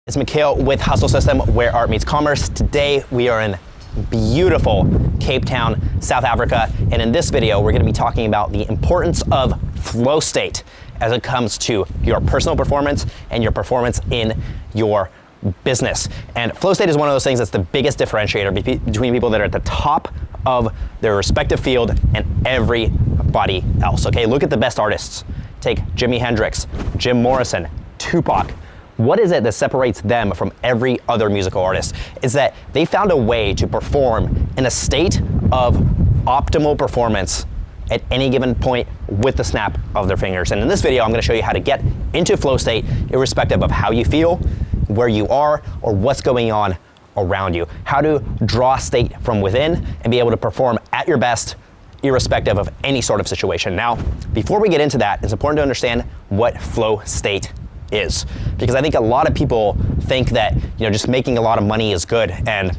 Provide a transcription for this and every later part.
It's Mikhail with Hustle System, where art meets commerce. Today we are in beautiful Cape Town, South Africa, and in this video we're going to be talking about the importance of flow state as it comes to your personal performance and your performance in your business. And flow state is one of those things that's the biggest differentiator between people that are at the top of their respective field and everybody else. Okay, look at the best artists. Take Jimi Hendrix, Jim Morrison, Tupac. What is it that separates them from every other musical artist? Is that they found a way to perform in a state of optimal performance at any given point with the snap of their fingers. And in this video, I'm gonna show you how to get into flow state irrespective of how you feel, where you are, or what's going on around you. How to draw state from within and be able to perform at your best irrespective of any sort of situation. Now, before we get into that, it's important to understand what flow state is, because I think a lot of people think that just making a lot of money is good, and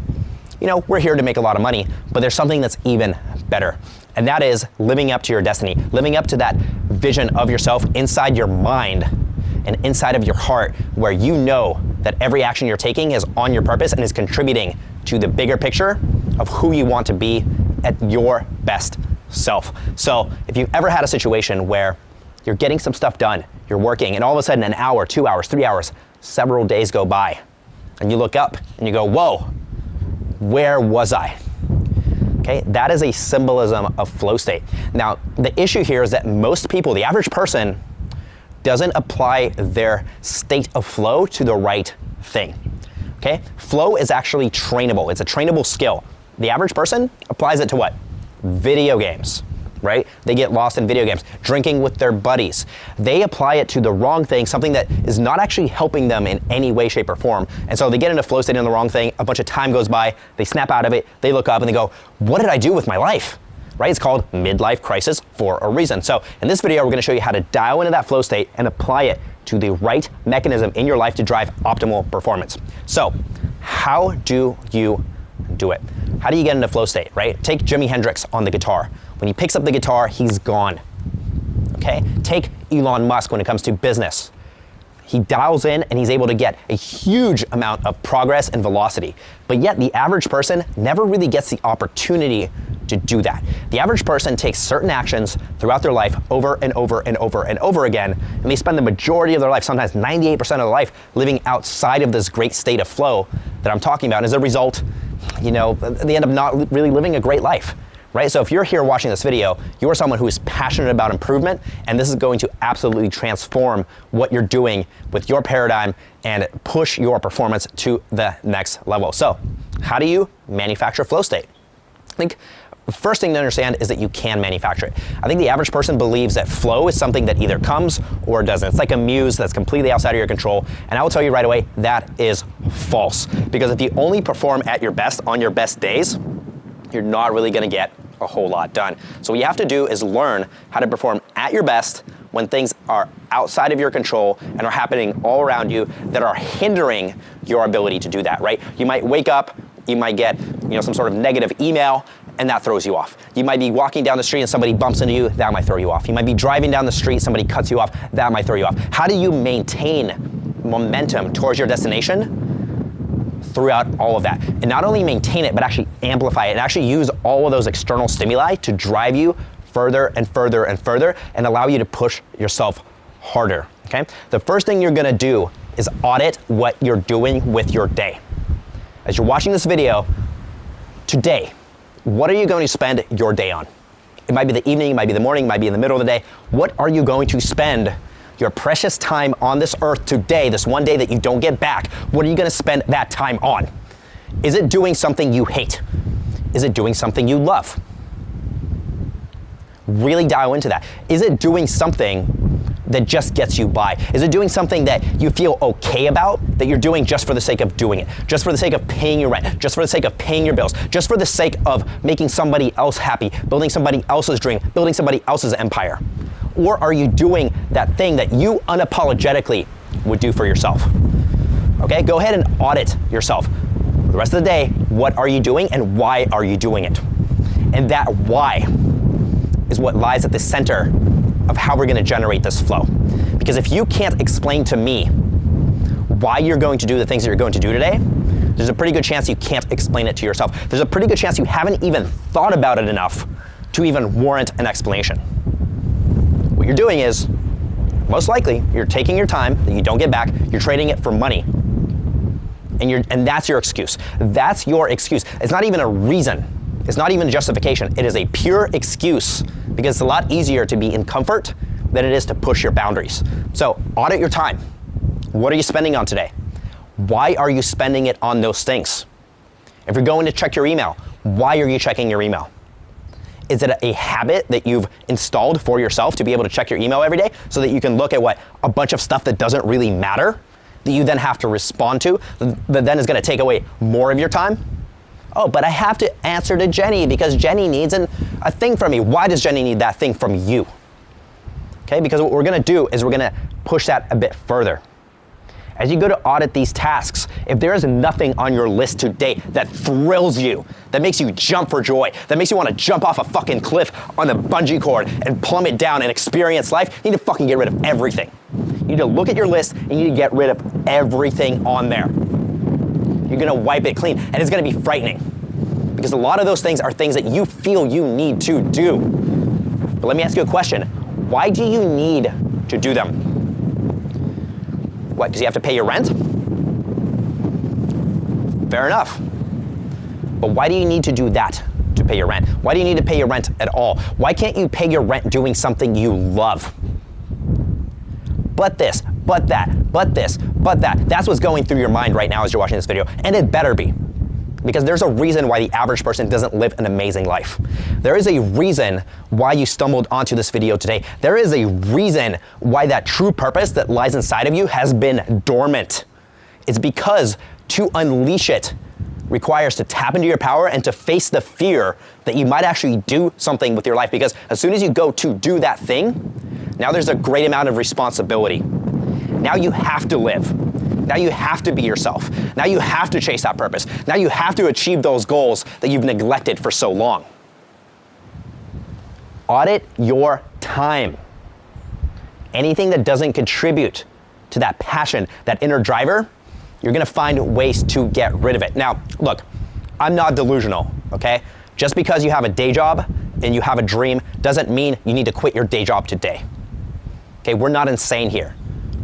we're here to make a lot of money, but there's something that's even better, and that is living up to your destiny, living up to that vision of yourself inside your mind and inside of your heart, where you know that every action you're taking is on your purpose and is contributing to the bigger picture of who you want to be at your best self. So if you've ever had a situation where you're getting some stuff done, you're working, and all of a sudden an hour, 2 hours, 3 hours, several days go by, and you look up and you go, whoa, where was I? Okay, that is a symbolism of flow state. Now, the issue here is that most people, the average person, doesn't apply their state of flow to the right thing. Okay, flow is actually trainable. It's a trainable skill. The average person applies it to what? Video games. Right? They get lost in video games, drinking with their buddies. They apply it to the wrong thing, something that is not actually helping them in any way, shape, or form. And so they get into flow state in the wrong thing, a bunch of time goes by, they snap out of it, they look up and they go, what did I do with my life? Right? It's called midlife crisis for a reason. So in this video, we're gonna show you how to dial into that flow state and apply it to the right mechanism in your life to drive optimal performance. So how do you do it? How do you get into flow state, right? Take Jimi Hendrix on the guitar. When he picks up the guitar, he's gone, okay? Take Elon Musk when it comes to business. He dials in and he's able to get a huge amount of progress and velocity. But yet the average person never really gets the opportunity to do that. The average person takes certain actions throughout their life over and over and over and over again, and they spend the majority of their life, sometimes 98% of their life, living outside of this great state of flow that I'm talking about. And as a result, they end up not really living a great life. Right? So if you're here watching this video, you are someone who is passionate about improvement, and this is going to absolutely transform what you're doing with your paradigm and push your performance to the next level. So how do you manufacture flow state? I think the first thing to understand is that you can manufacture it. I think the average person believes that flow is something that either comes or doesn't. It's like a muse that's completely outside of your control. And I will tell you right away, that is false. Because if you only perform at your best on your best days, you're not really gonna get a whole lot done. So what you have to do is learn how to perform at your best when things are outside of your control and are happening all around you that are hindering your ability to do that, right? You might wake up, you might get some sort of negative email, and that throws you off. You might be walking down the street and somebody bumps into you, that might throw you off. You might be driving down the street, somebody cuts you off, that might throw you off. How do you maintain momentum towards your destination throughout all of that? And not only maintain it, but actually amplify it and actually use all of those external stimuli to drive you further and further and further and allow you to push yourself harder, okay? The first thing you're gonna do is audit what you're doing with your day. As you're watching this video, today, what are you going to spend your day on? It might be the evening, it might be the morning, it might be in the middle of the day. What are you going to spend your precious time on this earth today, this one day that you don't get back? What are you gonna spend that time on? Is it doing something you hate? Is it doing something you love? Really dial into that. Is it doing something that just gets you by? Is it doing something that you feel okay about, that you're doing just for the sake of doing it, just for the sake of paying your rent, just for the sake of paying your bills, just for the sake of making somebody else happy, building somebody else's dream, building somebody else's empire? Or are you doing that thing that you unapologetically would do for yourself? Okay, go ahead and audit yourself. For the rest of the day, what are you doing and why are you doing it? And that why is what lies at the center of how we're gonna generate this flow. Because if you can't explain to me why you're going to do the things that you're going to do today, there's a pretty good chance you can't explain it to yourself. There's a pretty good chance you haven't even thought about it enough to even warrant an explanation. What you're doing is, most likely, you're taking your time that you don't get back, you're trading it for money. And that's your excuse. That's your excuse. It's not even a reason. It's not even a justification. It is a pure excuse because it's a lot easier to be in comfort than it is to push your boundaries. So audit your time. What are you spending on today? Why are you spending it on those things? If you're going to check your email, why are you checking your email? Is it a habit that you've installed for yourself to be able to check your email every day so that you can look at a bunch of stuff that doesn't really matter that you then have to respond to, that then is going to take away more of your time? Oh, but I have to answer to Jenny because Jenny needs a thing from me. Why does Jenny need that thing from you? Okay, because what we're going to do is we're going to push that a bit further. As you go to audit these tasks, if there is nothing on your list today that thrills you, that makes you jump for joy, that makes you want to jump off a fucking cliff on a bungee cord and plummet down and experience life, you need to fucking get rid of everything. You need to look at your list and you need to get rid of everything on there. You're going to wipe it clean, and it's going to be frightening because a lot of those things are things that you feel you need to do. But let me ask you a question. Why do you need to do them? What, because you have to pay your rent? Fair enough. But why do you need to do that to pay your rent? Why do you need to pay your rent at all? Why can't you pay your rent doing something you love? But this, but that, but this, but that. That's what's going through your mind right now as you're watching this video, and it better be. Because there's a reason why the average person doesn't live an amazing life. There is a reason why you stumbled onto this video today. There is a reason why that true purpose that lies inside of you has been dormant. It's because to unleash it requires to tap into your power and to face the fear that you might actually do something with your life. Because as soon as you go to do that thing, now there's a great amount of responsibility. Now you have to live. Now you have to be yourself. Now you have to chase that purpose. Now you have to achieve those goals that you've neglected for so long. Audit your time. Anything that doesn't contribute to that passion, that inner driver, you're gonna find ways to get rid of it. Now, look, I'm not delusional, okay? Just because you have a day job and you have a dream doesn't mean you need to quit your day job today. Okay, we're not insane here.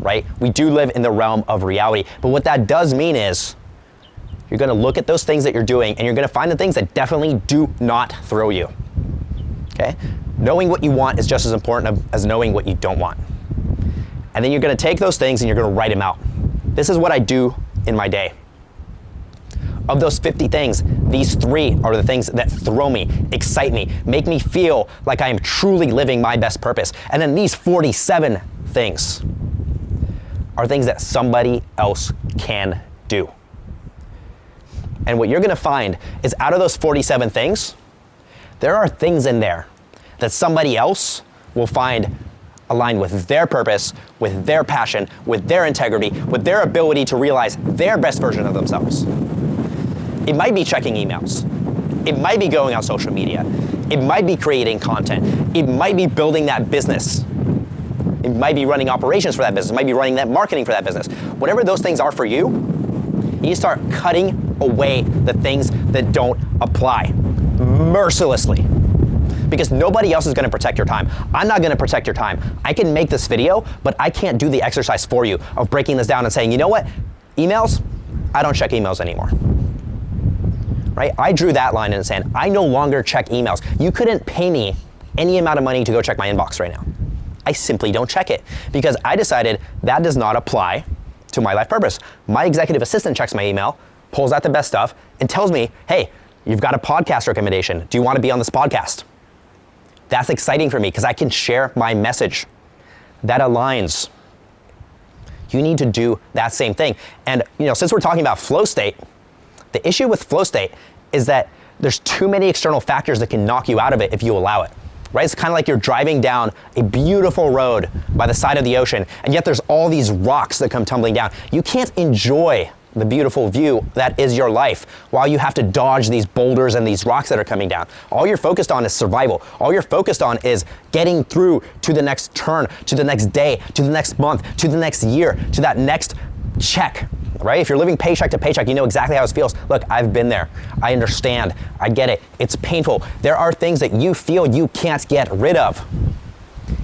Right? We do live in the realm of reality. But what that does mean is you're going to look at those things that you're doing and you're going to find the things that definitely do not thrill you. Okay? Knowing what you want is just as important as knowing what you don't want. And then you're going to take those things and you're going to write them out. This is what I do in my day. Of those 50 things, these 3 are the things that thrill me, excite me, make me feel like I am truly living my best purpose. And then these 47 things are things that somebody else can do. And what you're gonna find is out of those 47 things, there are things in there that somebody else will find aligned with their purpose, with their passion, with their integrity, with their ability to realize their best version of themselves. It might be checking emails. It might be going on social media. It might be creating content. It might be building that business. It might be running operations for that business. It might be running that marketing for that business. Whatever those things are for you, you need to start cutting away the things that don't apply mercilessly. Because nobody else is going to protect your time. I'm not going to protect your time. I can make this video, but I can't do the exercise for you of breaking this down and saying, you know what? Emails, I don't check emails anymore. Right? I drew that line in the sand. I no longer check emails. You couldn't pay me any amount of money to go check my inbox right now. I simply don't check it because I decided that does not apply to my life purpose. My executive assistant checks my email, pulls out the best stuff, and tells me, hey, you've got a podcast recommendation. Do you want to be on this podcast? That's exciting for me because I can share my message. That aligns. You need to do that same thing. And since we're talking about flow state, the issue with flow state is that there's too many external factors that can knock you out of it if you allow it. Right? It's kind of like you're driving down a beautiful road by the side of the ocean, and yet there's all these rocks that come tumbling down. You can't enjoy the beautiful view that is your life while you have to dodge these boulders and these rocks that are coming down. All you're focused on is survival. All you're focused on is getting through to the next turn, to the next day, to the next month, to the next year, to that next check, right? If you're living paycheck to paycheck, you know exactly how it feels. Look, I've been there. I understand. I get it. It's painful. There are things that you feel you can't get rid of.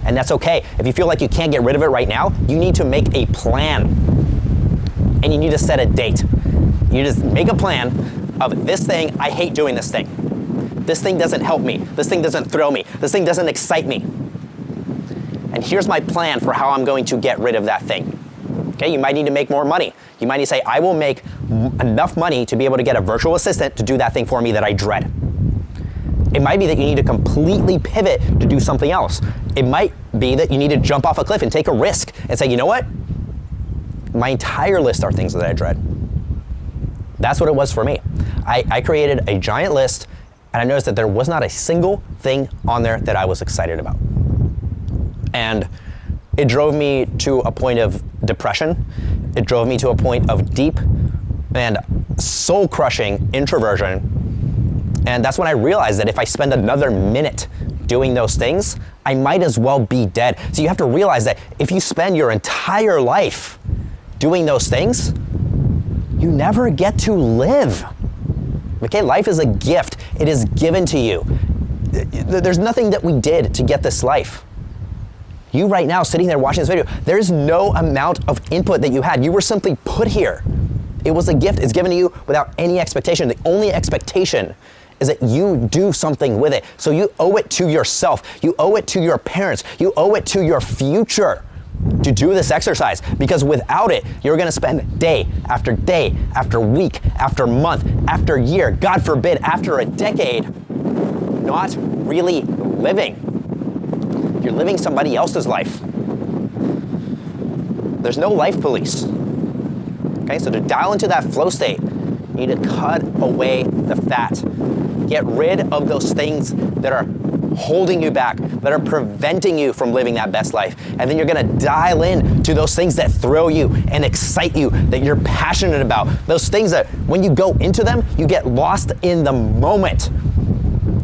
And that's okay. If you feel like you can't get rid of it right now, you need to make a plan. And you need to set a date. You just make a plan of this thing, I hate doing this thing. This thing doesn't help me. This thing doesn't thrill me. This thing doesn't excite me. And here's my plan for how I'm going to get rid of that thing. Okay, you might need to make more money. You might need to say, I will make enough money to be able to get a virtual assistant to do that thing for me that I dread. It might be that you need to completely pivot to do something else. It might be that you need to jump off a cliff and take a risk and say, you know what? My entire list are things that I dread. That's what it was for me. I created a giant list, and I noticed that there was not a single thing on there that I was excited about. And it drove me to a point of depression. It drove me to a point of deep and soul-crushing introversion. And that's when I realized that if I spend another minute doing those things, I might as well be dead. So you have to realize that if you spend your entire life doing those things, you never get to live. Okay, life is a gift. It is given to you. There's nothing that we did to get this life. You right now sitting there watching this video, there's no amount of input that you had. You were simply put here. It was a gift. It's given to you without any expectation. The only expectation is that you do something with it. So you owe it to yourself. You owe it to your parents. You owe it to your future to do this exercise, because without it, you're gonna spend day after week, after month, after year, God forbid, after a decade, not really living. You're living somebody else's life. There's no life police. Okay, so to dial into that flow state, you need to cut away the fat. Get rid of those things that are holding you back, that are preventing you from living that best life. And then you're gonna dial in to those things that thrill you and excite you, that you're passionate about. Those things that when you go into them, you get lost in the moment.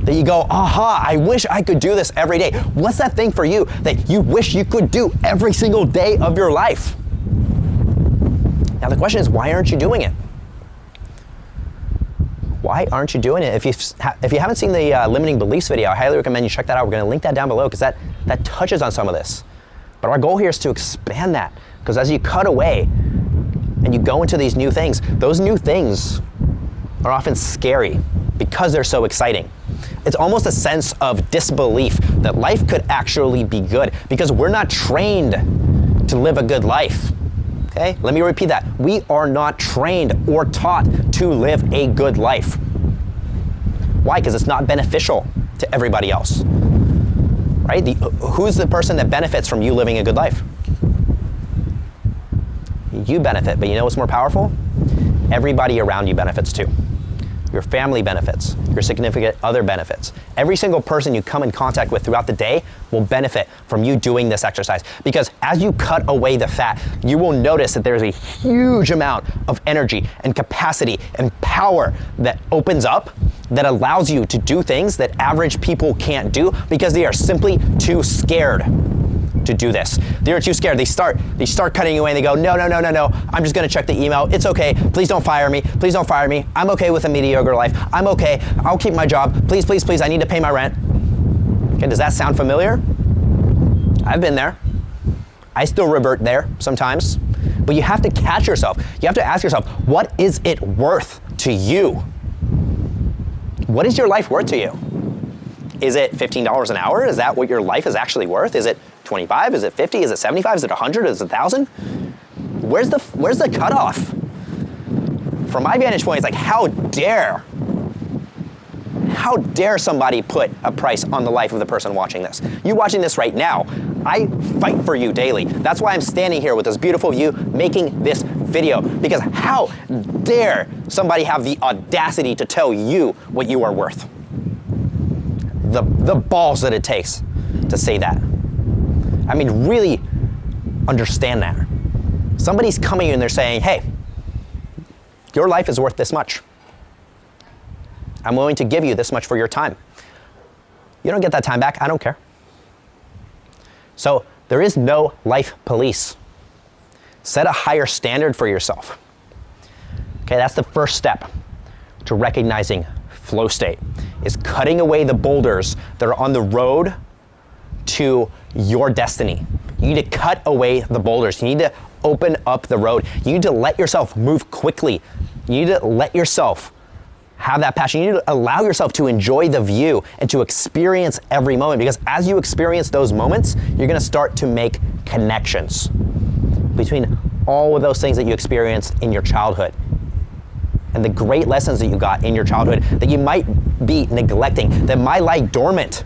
That you go, aha, I wish I could do this every day. What's that thing for you that you wish you could do every single day of your life? Now the question is, why aren't you doing it? Why aren't you doing it? If you haven't seen the limiting beliefs video, I highly recommend you check that out. We're gonna link that down below because that touches on some of this. But our goal here is to expand that, because as you cut away and you go into these new things, those new things are often scary because they're so exciting. It's almost a sense of disbelief that life could actually be good because we're not trained to live a good life. Okay, let me repeat that. We are not trained or taught to live a good life. Why? Because it's not beneficial to everybody else, right? Who's the person that benefits from you living a good life? You benefit, but you know what's more powerful? Everybody around you benefits too. Your family benefits, your significant other benefits. Every single person you come in contact with throughout the day will benefit from you doing this exercise. Because as you cut away the fat, you will notice that there's a huge amount of energy and capacity and power that opens up that allows you to do things that average people can't do because they are simply too scared to do this. They're too scared. They start cutting away and they go, no, I'm just gonna check the email. It's okay. Please don't fire me. Please don't fire me. I'm okay with a mediocre life. I'm okay. I'll keep my job. Please, please, please. I need to pay my rent. Okay, does that sound familiar? I've been there. I still revert there sometimes. But you have to catch yourself. You have to ask yourself, what is it worth to you? What is your life worth to you? Is it $15 an hour? Is that what your life is actually worth? Is it 25? Is it 50? Is it 75? Is it 100? Is it 1,000? Where's the cutoff? From my vantage point, it's like, how dare somebody put a price on the life of the person watching this? You watching this right now, I fight for you daily. That's why I'm standing here with this beautiful view making this video, because how dare somebody have the audacity to tell you what you are worth? The balls that it takes to say that. I mean, really understand that. Somebody's coming in and they're saying, hey, your life is worth this much. I'm willing to give you this much for your time. You don't get that time back, I don't care. So there is no life police. Set a higher standard for yourself. Okay, that's the first step to recognizing flow state, is cutting away the boulders that are on the road to your destiny. You need to cut away the boulders. You need to open up the road. You need to let yourself move quickly. You need to let yourself have that passion. You need to allow yourself to enjoy the view and to experience every moment, because as you experience those moments, you're gonna start to make connections between all of those things that you experienced in your childhood and the great lessons that you got in your childhood that you might be neglecting, that might lie dormant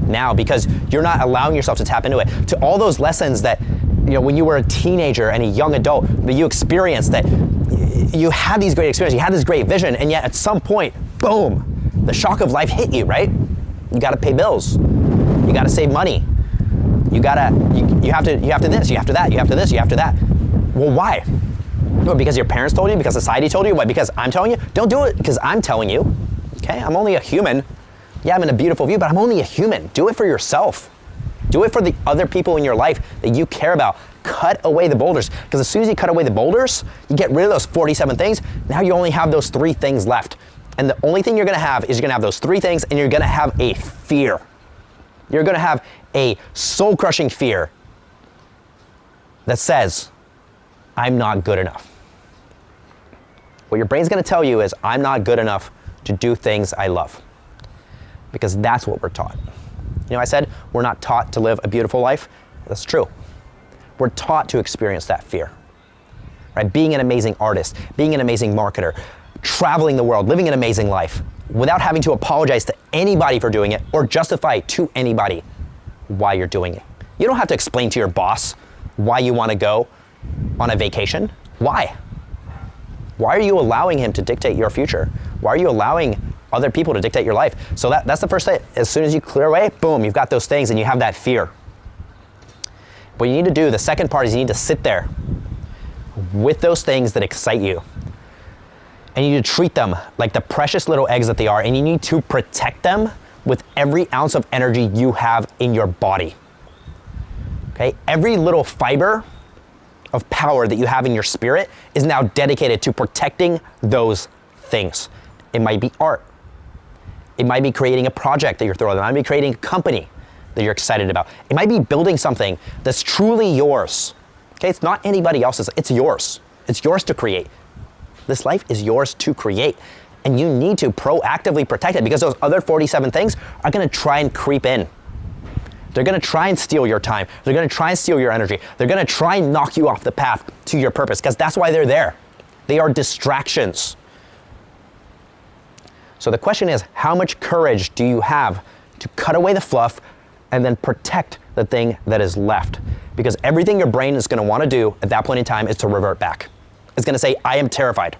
now because you're not allowing yourself to tap into it. To all those lessons that, when you were a teenager and a young adult, that you experienced, that you had these great experiences, you had this great vision, and yet at some point, boom, the shock of life hit you, right? You gotta pay bills. You gotta save money. You have to this, you have to that, you have to this, you have to that. Well, why? Well, because your parents told you, because society told you, what, because I'm telling you? Don't do it because I'm telling you, okay? I'm only a human. Yeah, I'm in a beautiful view, but I'm only a human. Do it for yourself. Do it for the other people in your life that you care about. Cut away the boulders, because as soon as you cut away the boulders, you get rid of those 47 things. Now you only have those 3 things left. And the only thing you're gonna have is you're gonna have those 3 things, and you're gonna have a fear. You're gonna have a soul-crushing fear that says, I'm not good enough. What your brain's gonna tell you is, I'm not good enough to do things I love. Because that's what we're taught. I said we're not taught to live a beautiful life. That's true. We're taught to experience that fear, right? Being an amazing artist, being an amazing marketer, traveling the world, living an amazing life without having to apologize to anybody for doing it or justify to anybody why you're doing it. You don't have to explain to your boss why you want to go on a vacation. Why? Why are you allowing him to dictate your future? Why are you allowing other people to dictate your life? So that's the first thing. As soon as you clear away, boom, you've got those things and you have that fear. What you need to do, the second part, is you need to sit there with those things that excite you. And you need to treat them like the precious little eggs that they are, and you need to protect them with every ounce of energy you have in your body. Okay? Every little fiber of power that you have in your spirit is now dedicated to protecting those things. It might be art. It might be creating a project that you're throwing. It might be creating a company that you're excited about. It might be building something that's truly yours. Okay, it's not anybody else's, it's yours. It's yours to create. This life is yours to create. And you need to proactively protect it, because those other 47 things are gonna try and creep in. They're gonna try and steal your time. They're gonna try and steal your energy. They're gonna try and knock you off the path to your purpose, because that's why they're there. They are distractions. So the question is, how much courage do you have to cut away the fluff and then protect the thing that is left? Because everything your brain is gonna wanna do at that point in time is to revert back. It's gonna say, I am terrified.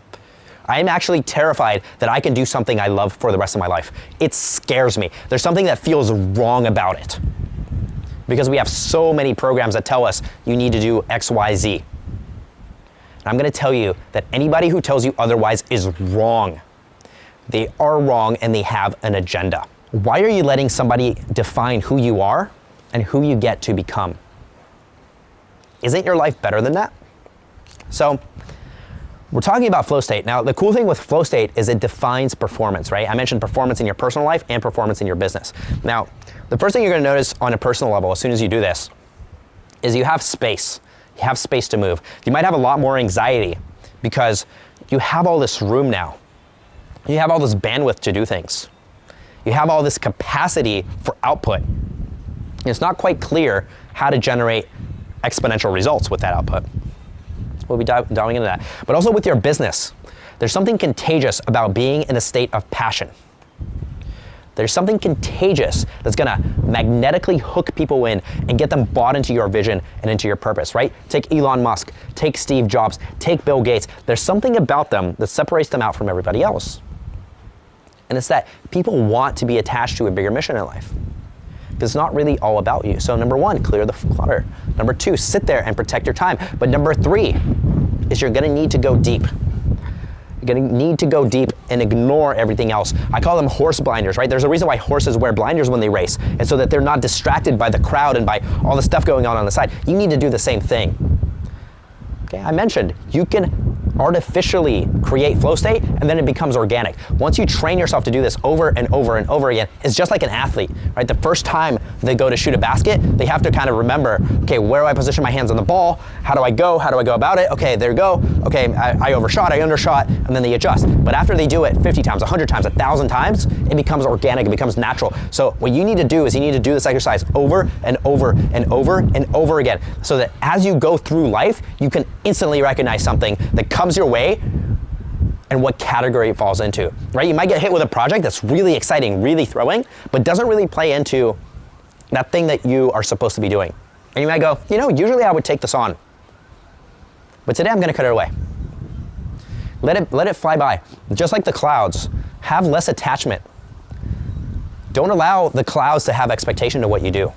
I am actually terrified that I can do something I love for the rest of my life. It scares me. There's something that feels wrong about it. Because we have so many programs that tell us you need to do X, Y, Z. And I'm gonna tell you that anybody who tells you otherwise is wrong. They are wrong and they have an agenda. Why are you letting somebody define who you are and who you get to become? Isn't your life better than that? So, we're talking about flow state. Now, the cool thing with flow state is it defines performance, right? I mentioned performance in your personal life and performance in your business. Now, the first thing you're gonna notice on a personal level as soon as you do this is you have space. You have space to move. You might have a lot more anxiety because you have all this room now. You have all this bandwidth to do things. You have all this capacity for output. It's not quite clear how to generate exponential results with that output. We'll be diving into that. But also with your business, there's something contagious about being in a state of passion. There's something contagious that's gonna magnetically hook people in and get them bought into your vision and into your purpose, right? Take Elon Musk, take Steve Jobs, take Bill Gates. There's something about them that separates them out from everybody else. And it's that people want to be attached to a bigger mission in life. It's not really all about you. So number one, clear the clutter. Number two, sit there and protect your time. But number three is you're gonna need to go deep. You're gonna need to go deep and ignore everything else. I call them horse blinders, right? There's a reason why horses wear blinders when they race, and so that they're not distracted by the crowd and by all the stuff going on the side. You need to do the same thing. Okay, I mentioned you can artificially create flow state and then it becomes organic. Once you train yourself to do this over and over and over again, it's just like an athlete, right? The first time they go to shoot a basket, they have to kind of remember, okay, where do I position my hands on the ball? How do I go? How do I go about it? Okay, there you go. Okay, I overshot, I undershot, and then they adjust. But after they do it 50 times, 100 times, 1,000 times, it becomes organic, it becomes natural. So what you need to do is you need to do this exercise over and over and over and over again, so that as you go through life, you can instantly recognize something that comes your way and what category it falls into, right? You might get hit with a project that's really exciting, really thrilling, but doesn't really play into that thing that you are supposed to be doing. And you might go, you know, usually I would take this on, but today I'm gonna cut it away. Let it fly by. Just like the clouds, have less attachment. Don't allow the clouds to have expectation to what you do.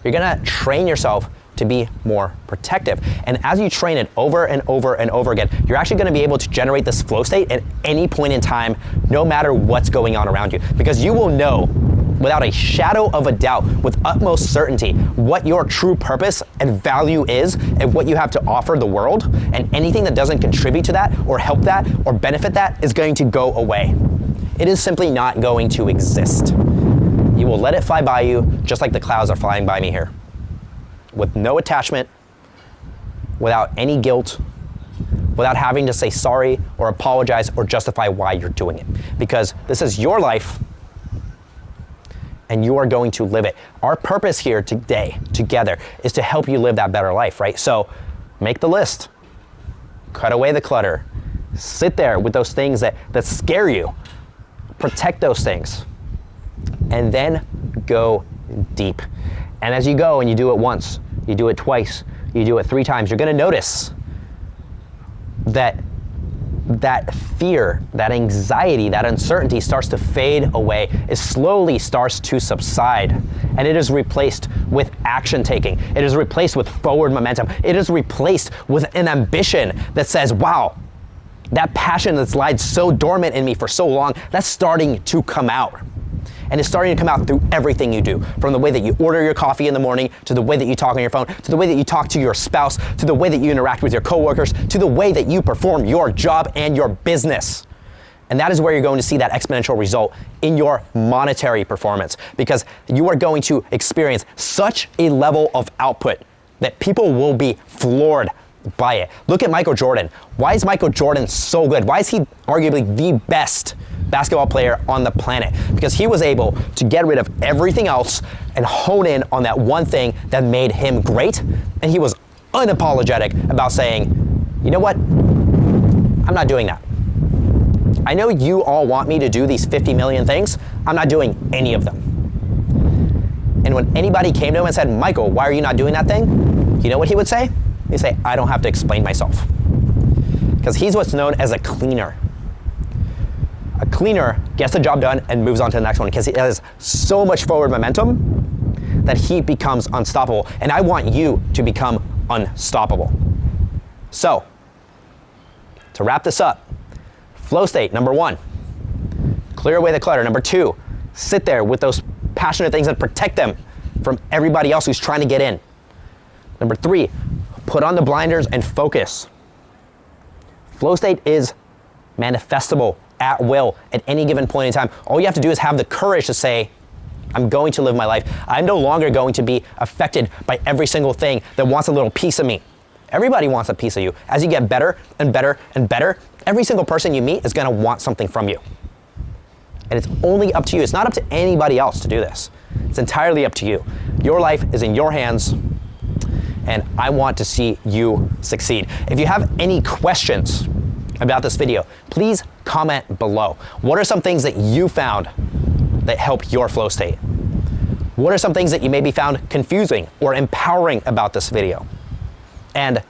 You're gonna train yourself to be more protective. And as you train it over and over and over again, you're actually gonna be able to generate this flow state at any point in time, no matter what's going on around you. Because you will know without a shadow of a doubt, with utmost certainty, what your true purpose and value is and what you have to offer the world. And anything that doesn't contribute to that or help that or benefit that is going to go away. It is simply not going to exist. You will let it fly by you, just like the clouds are flying by me here, with no attachment, without any guilt, without having to say sorry or apologize or justify why you're doing it. Because this is your life and you are going to live it. Our purpose here today, together, is to help you live that better life, right? So make the list, cut away the clutter, sit there with those things that scare you, protect those things, and then go deep. And as you go and you do it once, you do it twice, you do it 3 times, you're gonna notice that fear, that anxiety, that uncertainty starts to fade away. It slowly starts to subside, and it is replaced with action taking. It is replaced with forward momentum. It is replaced with an ambition that says, wow, that passion that's lied so dormant in me for so long, that's starting to come out. And it's starting to come out through everything you do, from the way that you order your coffee in the morning, to the way that you talk on your phone, to the way that you talk to your spouse, to the way that you interact with your coworkers, to the way that you perform your job and your business. And that is where you're going to see that exponential result in your monetary performance, because you are going to experience such a level of output that people will be floored by it. Look at Michael Jordan. Why is Michael Jordan so good? Why is he arguably the best basketball player on the planet? Because he was able to get rid of everything else and hone in on that one thing that made him great. And he was unapologetic about saying, you know what? I'm not doing that. I know you all want me to do these 50 million things. I'm not doing any of them. And when anybody came to him and said, Michael, why are you not doing that thing? You know what he would say? He'd say, I don't have to explain myself. Because he's what's known as a cleaner. A cleaner gets the job done and moves on to the next one because he has so much forward momentum that he becomes unstoppable. And I want you to become unstoppable. So, to wrap this up, flow state, number 1, clear away the clutter. Number 2, sit there with those passionate things and protect them from everybody else who's trying to get in. Number 3, put on the blinders and focus. Flow state is manifestable at will at any given point in time. All you have to do is have the courage to say, I'm going to live my life. I'm no longer going to be affected by every single thing that wants a little piece of me. Everybody wants a piece of you. As you get better and better and better, every single person you meet is gonna want something from you. And it's only up to you. It's not up to anybody else to do this. It's entirely up to you. Your life is in your hands, and I want to see you succeed. If you have any questions about this video, please comment below. What are some things that you found that help your flow state? What are some things that you maybe found confusing or empowering about this video? And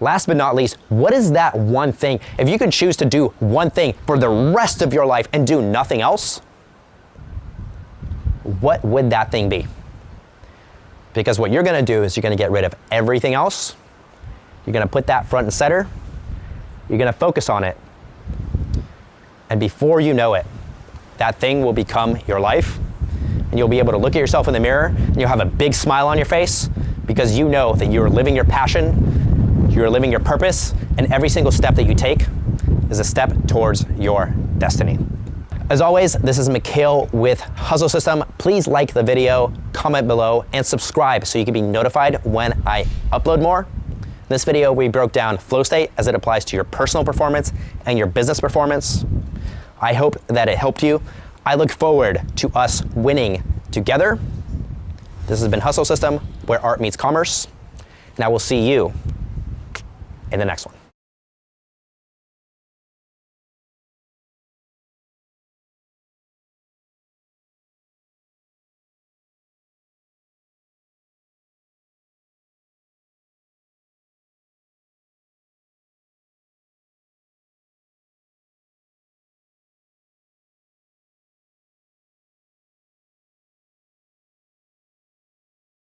last but not least, what is that one thing? If you could choose to do one thing for the rest of your life and do nothing else, what would that thing be? Because what you're gonna do is you're gonna get rid of everything else. You're gonna put that front and center. You're gonna focus on it. And before you know it, that thing will become your life. And you'll be able to look at yourself in the mirror and you'll have a big smile on your face because you know that you're living your passion You are living your purpose, and every single step that you take is a step towards your destiny. As always, this is Mikhail with Hustle System. Please like the video, comment below, and subscribe so you can be notified when I upload more. In this video, we broke down flow state as it applies to your personal performance and your business performance. I hope that it helped you. I look forward to us winning together. This has been Hustle System, where art meets commerce, and I will see you in the next one.